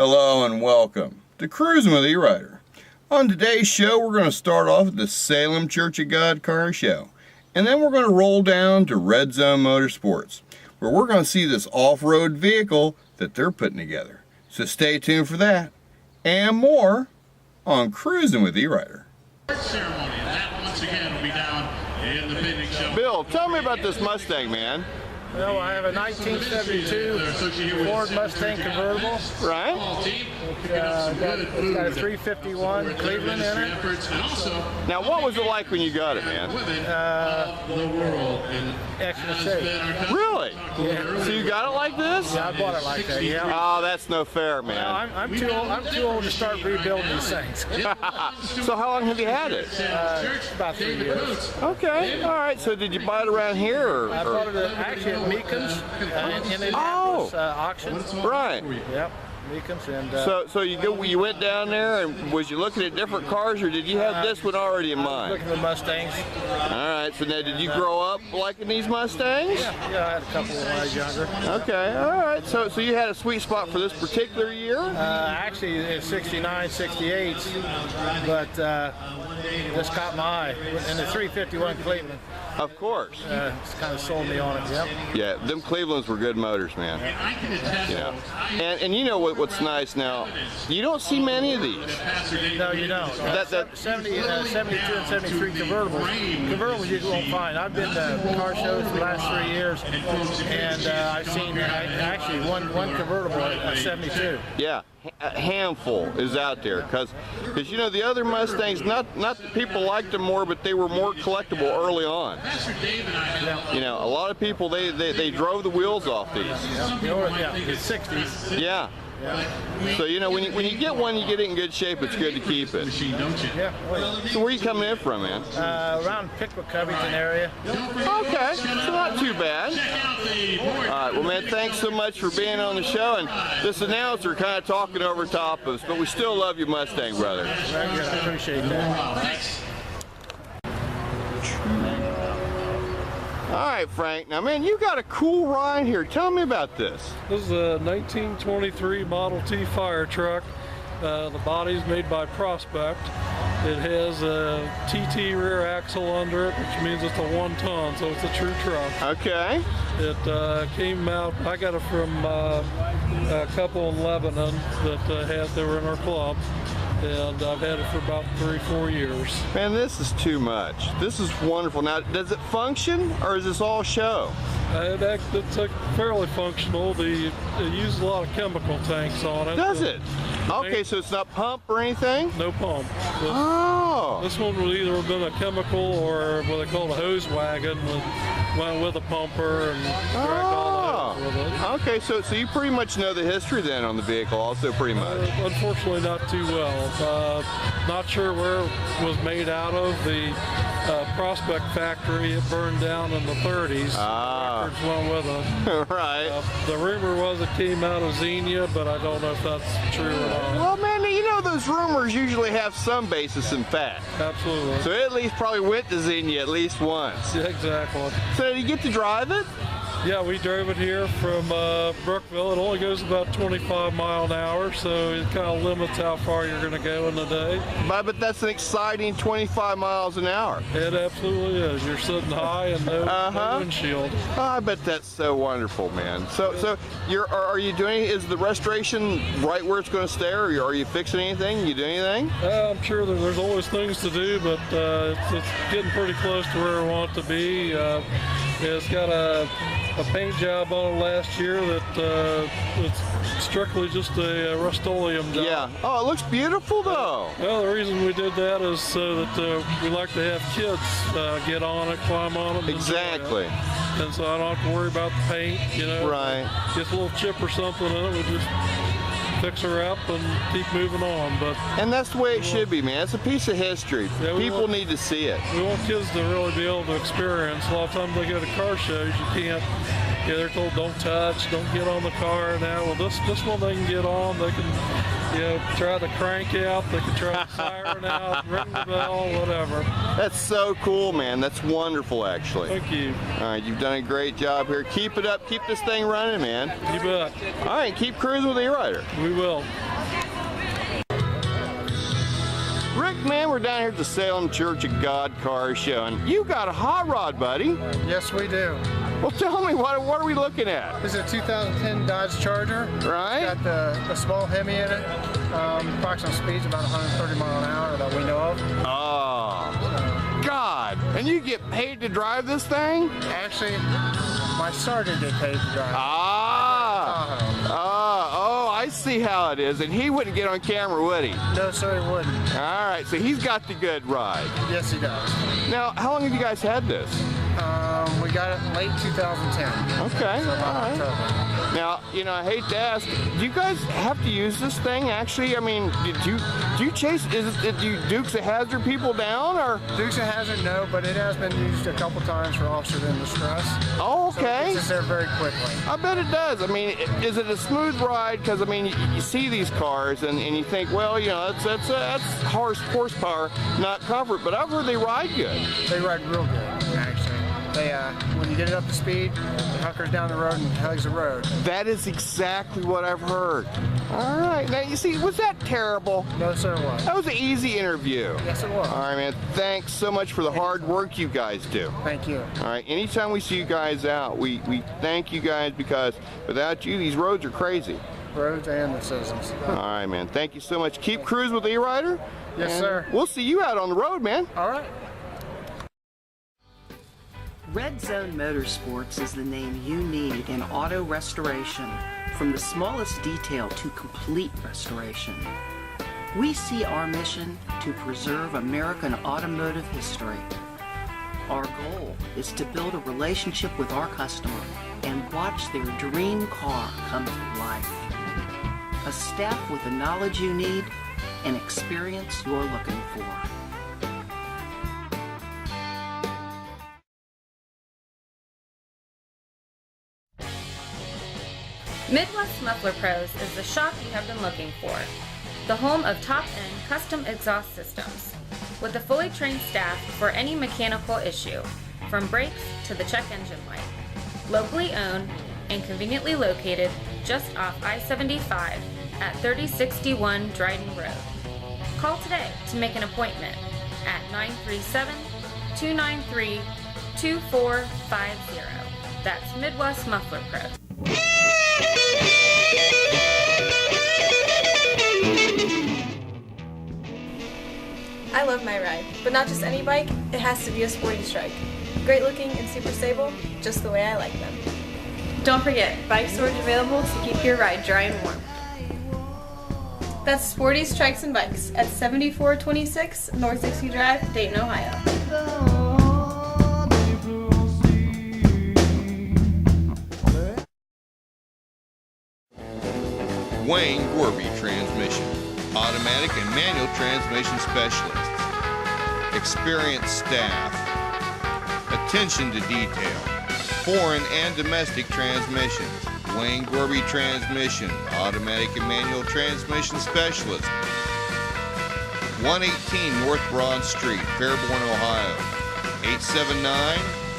Hello and welcome to Cruising with E-Rider. On today's show, we're going to start off at the Salem Church of God car show. And then we're going to roll down to REDZone Motorsports, where we're going to see this off-road vehicle that they're putting together. So stay tuned for that and more on Cruising with E-Rider. Ceremony, and that once again will be down in the big show. Bill, tell me about this Mustang, man. Well, I have a 1972 Ford Mustang convertible. Right? It's got a 351 Cleveland in it. Now, what was it like when you got it, man? Excellent shape. Really? Yeah. So you got it like this? Yeah, I bought it like that, yeah. Oh, that's no fair, man. Well, I'm too old to start rebuilding these things. So how long have you had it? About 3 years. Okay, all right. So did you buy it around here? Or, I bought it actually at Meekins in Indianapolis auction. Right. Yep. Meekins and so you went down there and was you looking at different cars, or did you have this one already in mind? Looking at the Mustangs. All right. So now, did you grow up liking these Mustangs? Yeah, I had a couple when I was younger. Okay. All right. So you had a sweet spot for this particular year? Actually, it's 69, 68s, but this caught my eye in the 351 Cleveland. Of course. It's kind of sold me on it. Yep. Yeah, them Clevelands were good motors, man. Yeah. And you know what's nice now? You don't see many of these. No, you don't. 72 and 73 convertibles you won't find. I've been to car shows for the last 3 years, and I've seen actually one convertible at 72. Yeah. A handful is out there because you know the other Mustangs, not that people liked them more, but they were more collectible early on. You know, a lot of people they drove the wheels off these. Yeah, the 60s. Yeah. So you know when you get one, you get it in good shape. It's good to keep it. Yeah. So where are you coming in from, man? Around Pickwick, Covington area. Okay, so not too bad. All right, well, man, thanks so much for being on the show. And this announcer kind of talking over top of us, but we still love you, Mustang brother. Very good. I appreciate that. All right, Frank. Now, man, you got a cool ride here. Tell me about this. This is a 1923 Model T fire truck. The body's made by Prospect. It has a TT rear axle under it, which means it's a 1 ton, so it's a true truck. Okay. It came out, I got it from a couple in Lebanon that they were in our club. And I've had it for about 3-4 years. Man, this is too much. This is wonderful. Now, does it function, or is this all show? It's fairly functional. It uses a lot of chemical tanks on it. Does it? Okay, so it's not pump or anything? No pump. This one would either have been a chemical or what they call a hose wagon, went with a pumper and dragged all the hose with it. Okay, so you pretty much know the history then on the vehicle also pretty much. Unfortunately not too well. Not sure where it was made out of. The Prospect factory, it burned down in the 30s. The records went with it. Right. The rumor was it came out of Xenia, but I don't know if that's true or not. Well, man, you know those rumors usually have some basis in fact. Absolutely. So it at least probably went to Xenia at least once. Yeah, exactly. So did you get to drive it? Yeah, we drove it here from Brookville. It only goes about 25 miles an hour, so it kind of limits how far you're going to go in a day. But that's an exciting 25 miles an hour. It absolutely is. You're sitting high and no windshield. Oh, I bet that's so wonderful, man. So are you doing? Is the restoration right where it's going to stay, or are you fixing anything? You doing anything? I'm sure that there's always things to do, but it's getting pretty close to where we want it to be. It's got a paint job on it last year that it's strictly just a Rust-Oleum job. Yeah. Oh, it looks beautiful though. Well, the reason we did that is so that we like to have kids get on it, climb on it. Exactly. And so I don't have to worry about the paint, you know. Right. Gets a little chip or something in it, we just fix her up and keep moving on. And that's the way it should be, man. It's a piece of history. Yeah, people need to see it. We want kids to really be able to experience. A lot of times they go to car shows, you can't. Yeah, they're told don't touch, don't get on the car now. Well, this one they can get on. They can, try the crank out. They can try the siren out, ring the bell, whatever. That's so cool, man. That's wonderful, actually. Thank you. All right, you've done a great job here. Keep it up. Keep this thing running, man. You bet. All right, keep cruising with E-Rider. We will. Man, we're down here at the Salem Church of God Car Show, and you got a hot rod, buddy. Yes, we do. Well, tell me, what are we looking at? This is a 2010 Dodge Charger. Right. It's got the small Hemi in it. Approximate speed's about 130 miles an hour that we know of. Oh, God. And you get paid to drive this thing? Actually, my sergeant get paid to drive. Oh, I see how it is. And he wouldn't get on camera, would he? No, sir, he wouldn't. All right, so he's got the good ride. Yes, he does. Now, how long have you guys had this? We got it late 2010. Okay, So all about right. October. Now, you know, I hate to ask, do you guys have to use this thing actually? I mean, do you chase, do you Dukes of Hazzard people down, or? Dukes of Hazzard, no, but it has been used a couple times for officers in distress. Oh, So it okay. gets us there very quickly. I bet it does. I mean, is it a smooth ride? Because, I mean, you see these cars and you think, well, you know, that's horsepower, not comfort, but I've heard they ride good. They ride real good, actually. They, when you get it up to speed, it hunkers down the road and hugs the road. That is exactly what I've heard. All right. Now, you see, was that terrible? No, sir, it was. That was an easy interview. Yes, it was. All right, man. Thanks so much for the hard work you guys do. Thank you. All right. Anytime we see you guys out, we thank you guys, because without you, these roads are crazy. Roads and the citizens. All right, man. Thank you so much. Keep cruising with E-Rider. Yes, and sir. We'll see you out on the road, man. All right. REDZone Motorsports is the name you need in auto restoration, from the smallest detail to complete restoration. We see our mission to preserve American automotive history. Our goal is to build a relationship with our customer and watch their dream car come to life. A staff with the knowledge you need and experience you're looking for. Midwest Muffler Pros is the shop you have been looking for. The home of top-end custom exhaust systems, with a fully trained staff for any mechanical issue, from brakes to the check engine light. Locally owned and conveniently located just off I-75 at 3061 Dryden Road. Call today to make an appointment at 937-293-2450. That's Midwest Muffler Pros. I love my ride, but not just any bike, it has to be a sporty strike. Great looking and super stable, just the way I like them. Don't forget, bike storage available to keep your ride dry and warm. That's Sporty Strikes and Bikes at 7426 North 60 Drive, Dayton, Ohio. Wayne Gorby Transmission, automatic and manual transmission specialist. Experienced staff. Attention to detail. Foreign and domestic transmissions. Wayne Gorby Transmission, automatic and manual transmission specialist. 118 North Broad Street, Fairborn, Ohio.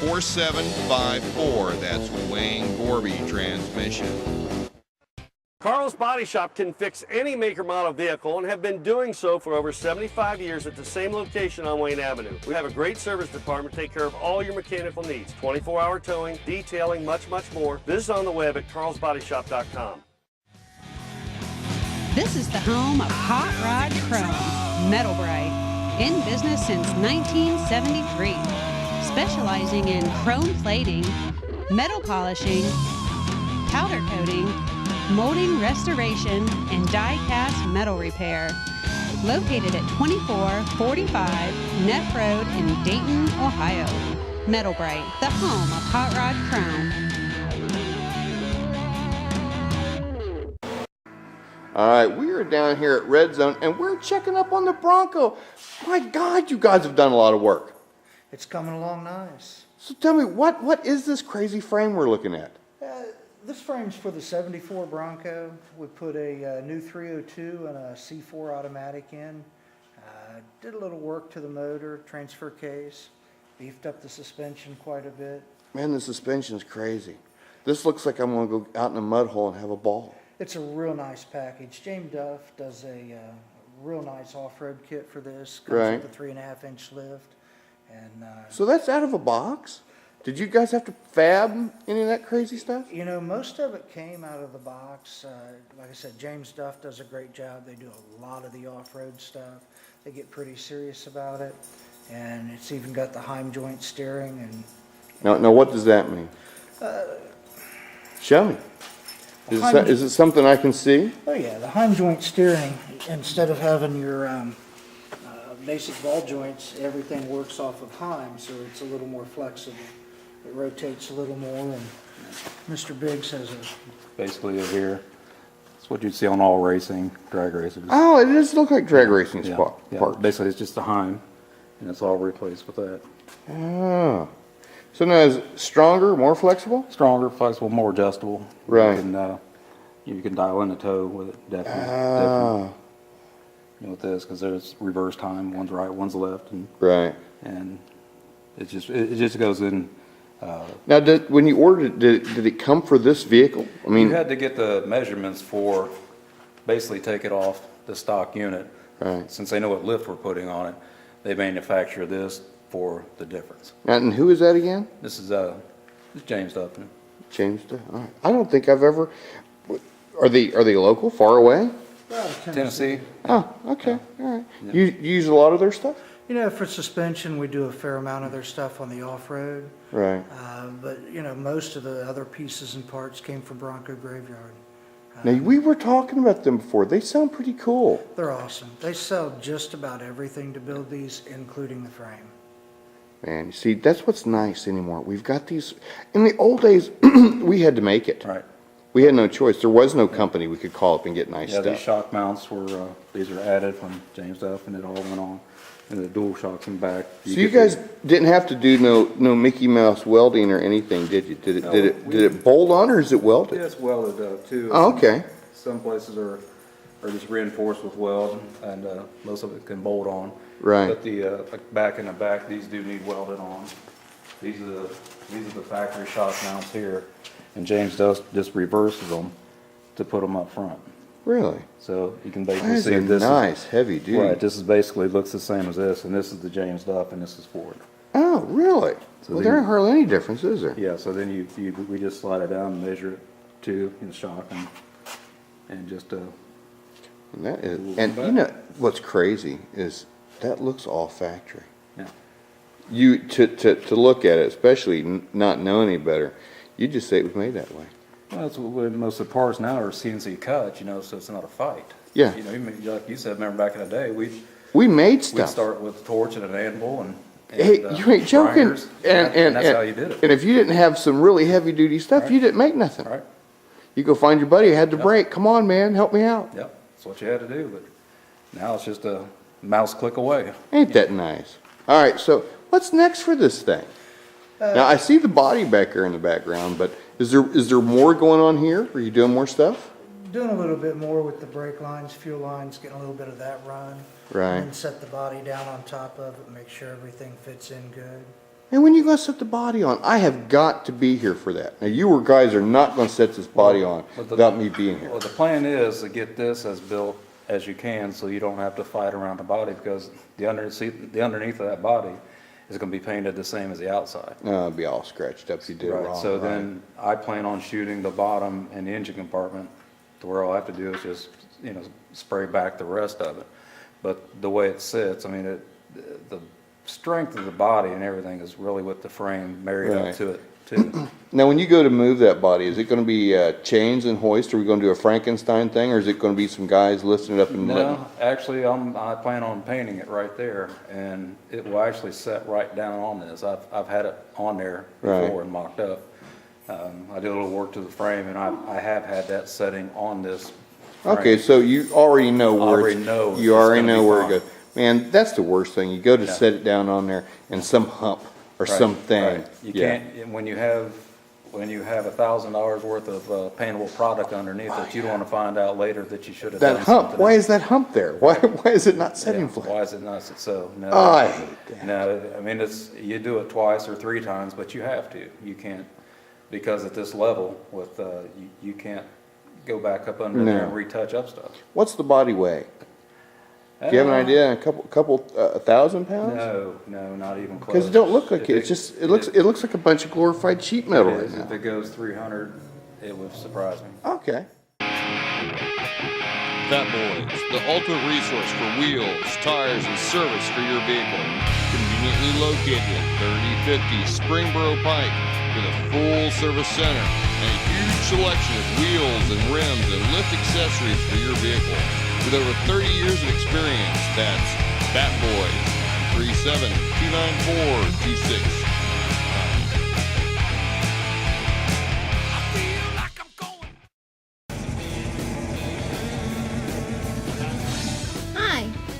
879-4754. That's Wayne Gorby Transmission. Carl's Body Shop can fix any make or model vehicle and have been doing so for over 75 years at the same location on Wayne Avenue. We have a great service department to take care of all your mechanical needs. 24-hour towing, detailing, much, much more. Visit on the web at carlsbodyshop.com. This is the home of Hot Rod Chrome, Metal Bright, in business since 1973, specializing in chrome plating, metal polishing, powder coating, molding restoration, and die-cast metal repair. Located at 2445 Neff Road in Dayton, Ohio. Metal Bright, the home of Hot Rod Chrome. All right, we are down here at REDZone, and we're checking up on the Bronco. My God, you guys have done a lot of work. It's coming along nice. So tell me, what is this crazy frame we're looking at? This frame's for the 74 Bronco. We put a new 302 and a C4 automatic in. Did a little work to the motor, transfer case, beefed up the suspension quite a bit. Man, the suspension's crazy. This looks like I'm going to go out in a mud hole and have a ball. It's a real nice package. James Duff does a real nice off-road kit for this. Comes Right. with a 3.5-inch lift. And, So that's out of a box? Did you guys have to fab any of that crazy stuff? you know, most of it came out of the box. Like I said, James Duff does a great job. They do a lot of the off-road stuff. They get pretty serious about it. And it's even got the Heim joint steering. And Now what does that mean? Show me. Is it something I can see? oh yeah, the Heim joint steering, instead of having your basic ball joints, everything works off of Heim, so it's a little more flexible. It rotates a little more, and Mr. Biggs has a Basically over here. It's what you'd see on all racing, drag races. Oh, it does look like drag racing Yeah, yeah. parts. Basically, it's just a Heim, and it's all replaced with that. Oh. So now is it stronger, more flexible? Stronger, flexible, more adjustable. Right. You can dial in the toe with it, definitely. Ah. You know, with this, because there's reverse time, one's right, one's left, and it just goes in. Now, when you ordered it, did it come for this vehicle? I mean, You had to get the measurements for, basically take it off the stock unit. Right. Since they know what lift we're putting on it, they manufacture this for the difference. and who is that again? This is James Duffin. James. All right. I don't think I've ever. Are they local? Far away? Tennessee. Oh, okay. All right. You use a lot of their stuff? You know, for suspension, we do a fair amount of their stuff on the off-road. Right. But, you know, most of the other pieces and parts came from Bronco Graveyard. Now, we were talking about them before. They sound pretty cool. They're awesome. They sell just about everything to build these, including the frame. Man, you see, that's what's nice anymore. We've got these. In the old days, we had to make it. Right. We had no choice. There was no company we could call up and get nice Yeah, stuff. these shock mounts were, these are added from James Duff, and it all went on. And the dual shocks in back. So you guys didn't have to do no Mickey Mouse welding or anything, did you? Did it bolt on or is it welded? Yeah, it's welded too. Oh, okay. Some places are just reinforced with weld, and most of it can bolt on. Right. But the like back in the back, these do need welded on. These are the factory shock mounts here, and James does just reverses them to put them up front. Really? So you can basically That is see a this. nice, heavy duty. Right. This is basically looks the same as this, and this is the James Duff, and this is Ford. Oh, really? So Well, then there ain't hardly any difference, is there? Yeah. So then we just slide it down and measure it to the shock and just And that is, and you know what's crazy is that looks all factory. Yeah. You to look at it, especially not knowing any better, you just say it was made that way. Well, that's what most of the parts now are CNC cut, you know, so it's not a fight. Yeah. You know, like you said, remember back in the day, We made we'd stuff. start with a torch and an anvil and Hey, you ain't joking. grinders, and that's and how you did it. And if you didn't have some really heavy duty stuff, you didn't make nothing. Right. You go find your buddy who had to Yep. break. Come on, man, help me out. Yep. That's what you had to do. But now it's just a mouse click away. Ain't that nice? All right, so what's next for this thing? Now I see the body back there in the background, but is there more going on here? Are you doing more stuff? Doing a little bit more with the brake lines, fuel lines, getting a little bit of that run. Right. And then set the body down on top of it, make sure everything fits in good. And when you gonna set the body on? I have got to be here for that. Now you guys are not gonna set this body on without me being here. Well, the plan is to get this as built as you can, so you don't have to fight around the body, because the underneath of that body is going to be painted the same as the outside. No, it'd be all scratched up. You did it Right. wrong. So right. then I plan on shooting the bottom and the engine compartment to where all I have to do is just, you know, spray back the rest of it. But the way it sits, I mean, the strength of the body and everything is really with the frame married Right. up to it too. Now, when you go to move that body, is it going to be chains and hoist? Are we going to do a Frankenstein thing, or is it going to be some guys lifting it up and letting? No, actually, I plan on painting it right there, and it will actually set right down on this. I've had it on there before Right. and mocked up. I did a little work to the frame, and I have had that setting on this frame. Okay, so you already know where Already know you it's already gonna know be where fine. it goes. Man, that's the worst thing. You go to Yeah. set it down on there, and some hump or Right, something. right. You can't, when you have $1,000 worth of paintable product underneath it, you don't want to find out later that you should have done That hump. something Why else. is that hump there? Why is it not setting Yeah, flat? why is it not so? No, Oh, I hate that. no. I mean, you do it twice or three times, but you have to. You can't, because at this level, with you can't go back up under there No. and retouch up stuff. What's the body weigh? Do you have an idea? A couple 1,000 pounds? No, not even close. Because it don't look like it. It's just it looks like a bunch of glorified sheet metal right now. If it goes 300, it would surprise me. Okay. Fat Boys, the ultimate resource for wheels, tires, and service for your vehicle. Conveniently located at 3050 Springboro Pike with a full service center and a huge selection of wheels and rims and lift accessories for your vehicle. With over 30 years of experience, that's Fat Boys, 937-294-26.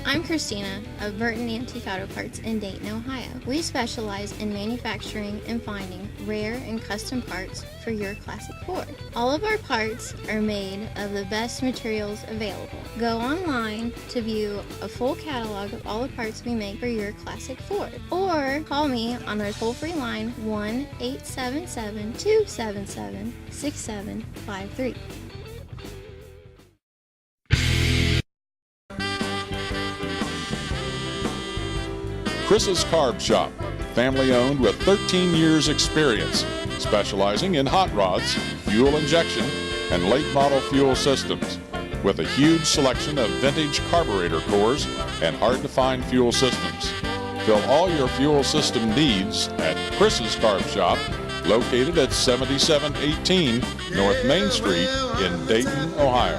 I'm Christina of Burton Antique Auto Parts in Dayton, Ohio. We specialize in manufacturing and finding rare and custom parts for your classic Ford. All of our parts are made of the best materials available. Go online to view a full catalog of all the parts we make for your classic Ford, or call me on our toll-free line 1-877-277-6753. Chris's Carb Shop, family owned with 13 years experience, specializing in hot rods, fuel injection, and late model fuel systems, with a huge selection of vintage carburetor cores and hard to find fuel systems. Fill all your fuel system needs at Chris's Carb Shop, located at 7718 North Main Street in Dayton, Ohio.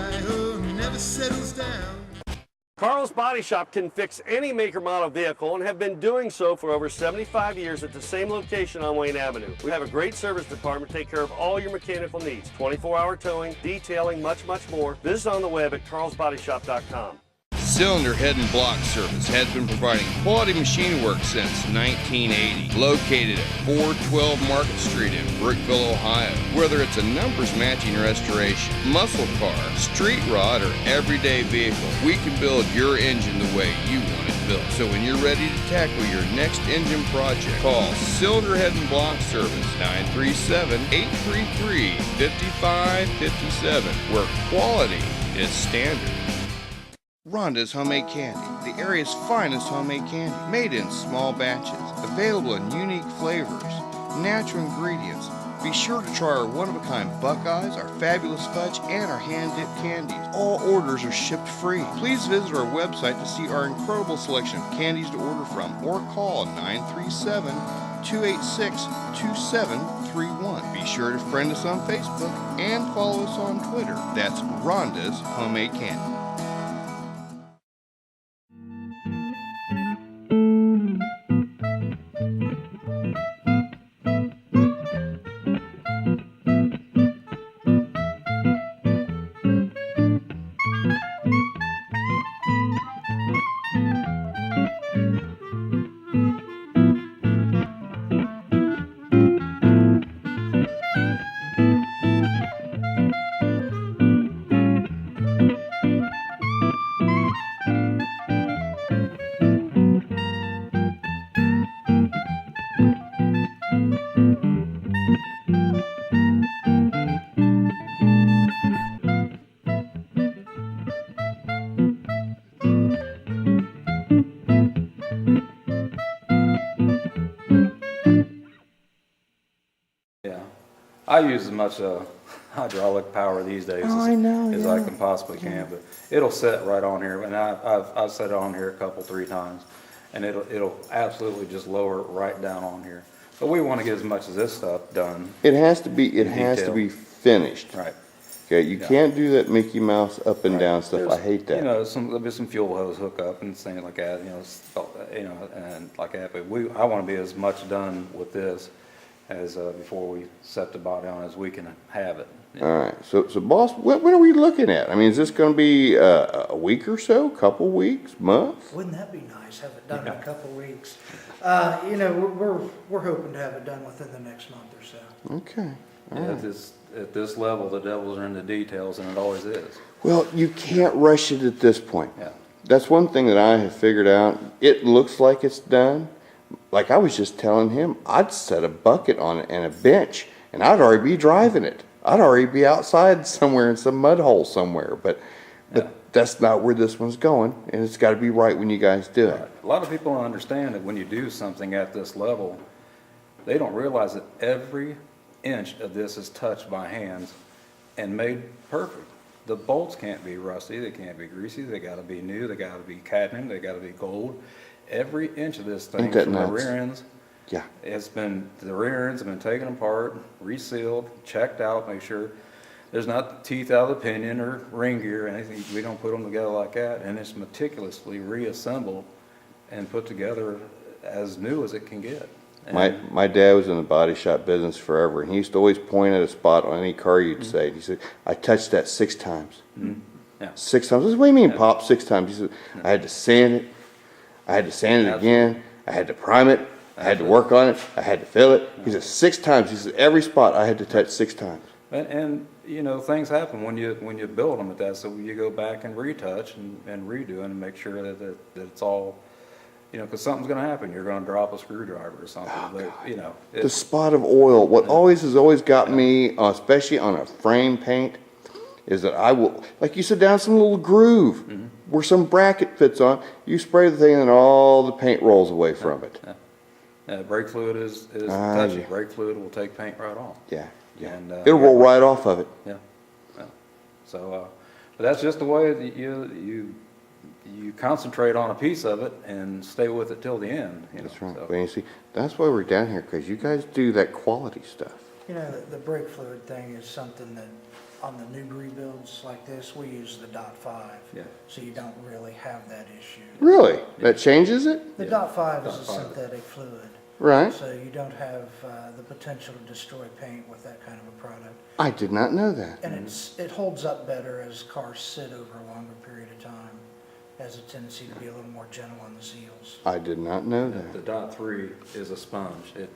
Carl's Body Shop can fix any make or model vehicle and have been doing so for over 75 years at the same location on Wayne Avenue. We have a great service department to take care of all your mechanical needs. 24-hour towing, detailing, much more. Visit on the web at carlsbodyshop.com. Cylinder Head and Block Service has been providing quality machine work since 1980. Located at 412 Market Street in Brookville, Ohio. Whether it's a numbers matching restoration, muscle car, street rod, or everyday vehicle, we can build your engine the way you want it built. So when you're ready to tackle your next engine project, call Cylinder Head and Block Service 937-833-5557, where quality is standard. Rhonda's Homemade Candy, the area's finest homemade candy, made in small batches, available in unique flavors, natural ingredients. Be sure to try our one-of-a-kind Buckeyes, our fabulous fudge, and our hand-dipped candies. All orders are shipped free. Please visit our website to see our incredible selection of candies to order from, or call 937-286-2731. Be sure to friend us on Facebook and follow us on Twitter. That's Rhonda's Homemade Candy. I use as much hydraulic power these days as I can possibly can, but it'll set right on here, and I've set it on here three times, and it'll absolutely just lower it right down on here. But we want to get as much of this stuff done. It has to be finished. Right. Okay, you can't do that Mickey Mouse up and down stuff. I hate that. You know, there'll be some fuel hose hookup and things like that. And like that. But I want to be as much done with this as before we set the body on as we can have it. All right. So boss, when are we looking at? I mean, is this going to be a week or so? Couple weeks? Month? Wouldn't that be nice? Have it done in a couple weeks. We're hoping to have it done within the next month or so. Okay. At this level, the devils are in the details, and it always is. Well, you can't rush it at this point. Yeah. That's one thing that I have figured out. It looks like it's done. Like I was just telling him, I'd set a bucket on it and a bench, and I'd already be driving it. I'd already be outside somewhere in some mud hole somewhere. But But that's not where this one's going, and it's got to be right when you guys do it. A lot of people don't understand that when you do something at this level, they don't realize that every inch of this is touched by hands and made perfect. The bolts can't be rusty, they can't be greasy, they gotta be new, they gotta be cadmium, they gotta be gold. Every inch of this thing from the rear ends, yeah, the rear ends have been taken apart, resealed, checked out, make sure there's not teeth out of the pinion or ring gear or anything. We don't put them together like that, and it's meticulously reassembled and put together as new as it can get. My dad was in the body shop business forever, and he used to always point at a spot on any car you'd say. He said, I touched that 6 times. Yeah. 6 times? I said, what do you mean, Pop, 6 times? He said, I had to sand it. I had to sand it again. I had to prime it. I had to work on it. I had to fill it. He said, 6 times. He said, every spot I had to touch 6 times. And you know, things happen when you build them at that, so you go back and retouch and redo and make sure that it's all, you know, because something's going to happen. You're going to drop a screwdriver or something. But, you know, The spot of oil. What always has always got me, especially on a frame paint, is that I will, like you said, down some little groove where some bracket fits on. You spray the thing and all the paint rolls away from it. Brake fluid is touchy. Brake fluid will take paint right off. Yeah. Yeah. And, it'll roll right off of it. Yeah. So, but that's just the way that you concentrate on a piece of it and stay with it till the end. You know, that's right. So. But you see, that's why we're down here, because you guys do that quality stuff. You know, the brake fluid thing is something that on the new rebuilds like this, we use the .5. Yeah. So you don't really have that issue. Really? That changes it? The .5 is a synthetic fluid. Right. So you don't have the potential to destroy paint with that kind of a product. I did not know that. And it holds up better as cars sit over a longer period of time. It has a tendency to be a little more gentle on the seals. I did not know that. The .3 is a sponge. It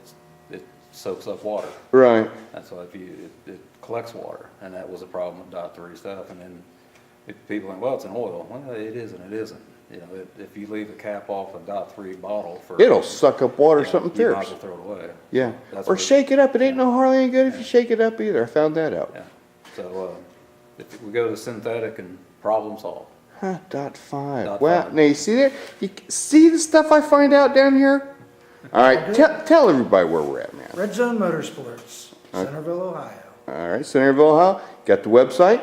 soaks up water. Right. That's why it collects water, and that was a problem with .3 stuff. And then people think, well, it's an oil. Well, it isn't. It isn't. You know, if you leave the cap off a .3 bottle for, it'll suck up water, something you fierce. might as well throw it away. Yeah. That's Or what shake it up. It ain't no hardly any good if you shake it up either. I found that out. Yeah. So if we go to synthetic and problem solved. Huh, .5. .5. Wow. Now you see that? You see the stuff I find out down here? All right. Tell everybody where we're at, man. REDZone Motorsports, Centerville, Ohio. All right. Centerville, Ohio. Got the website?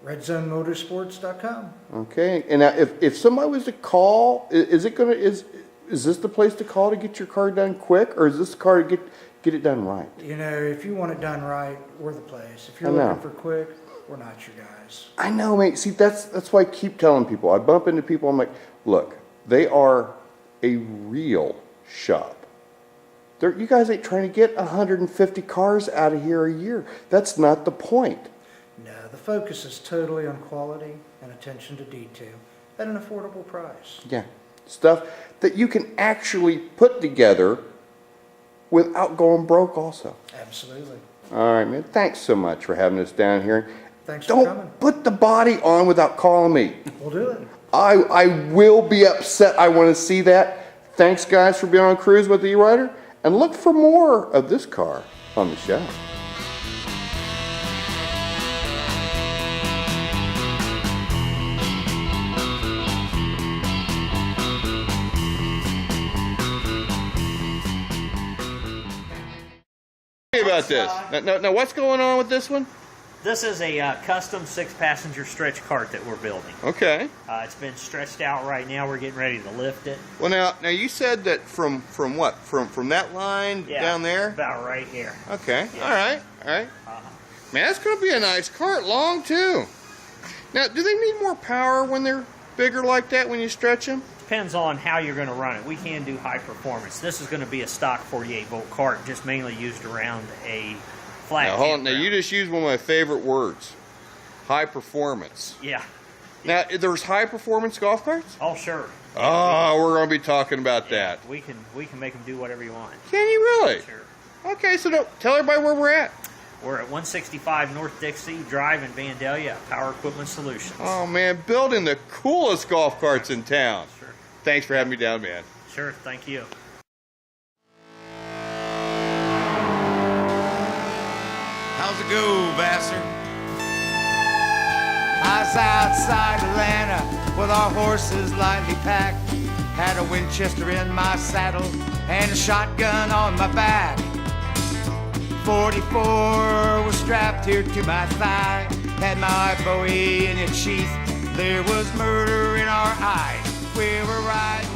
REDZoneMotorsports.com. Okay. And now if somebody was to call, is this the place to call to get your car done quick, or is this the car to get it done right? You know, if you want it done right, we're the place. If you're looking for quick, we're not your guys. I know, mate. See, that's why I keep telling people. I bump into people, I'm like, look, they are a real shop. You guys ain't trying to get 150 cars out of here a year. That's not the point. No, the focus is totally on quality and attention to detail at an affordable price. Yeah. Stuff that you can actually put together without going broke also. Absolutely. All right, man. Thanks so much for having us down here. Thanks for coming. Don't put the body on without calling me. We'll do it. I will be upset. I want to see that. Thanks, guys, for being on Cruise with the E-Rider. And look for more of this car on the show. About this. Now, what's going on with this one? This is a custom 6-passenger stretch cart that we're building. Okay. It's been stretched out right now. We're getting ready to lift it. Well, now you said that from what? From that line down there? About right here. Okay. Yeah. All right. Man, that's going to be a nice cart, long too. Now, do they need more power when they're bigger like that when you stretch them? Depends on how you're going to run it. We can do high performance. This is going to be a stock 48-volt cart, just mainly used around a flat. Now, hold on. Now, you just used one of my favorite words. High performance. Yeah. Now, there's high performance golf carts? Oh, sure. Oh, we're going to be talking about that. We can make them do whatever you want. Can you really? Sure. Okay, so tell everybody where we're at. We're at 165 North Dixie Drive in Vandalia, Power Equipment Solutions. Oh, man, building the coolest golf carts in town. Sure. Thanks for having me down, man. Sure, thank you. How's it go, Vassar? I was outside Atlanta with our horses lightly packed. Had a Winchester in my saddle and a shotgun on my back. 44 was strapped here to my thigh. Had my Bowie in its sheath. There was murder in our eyes. We were riding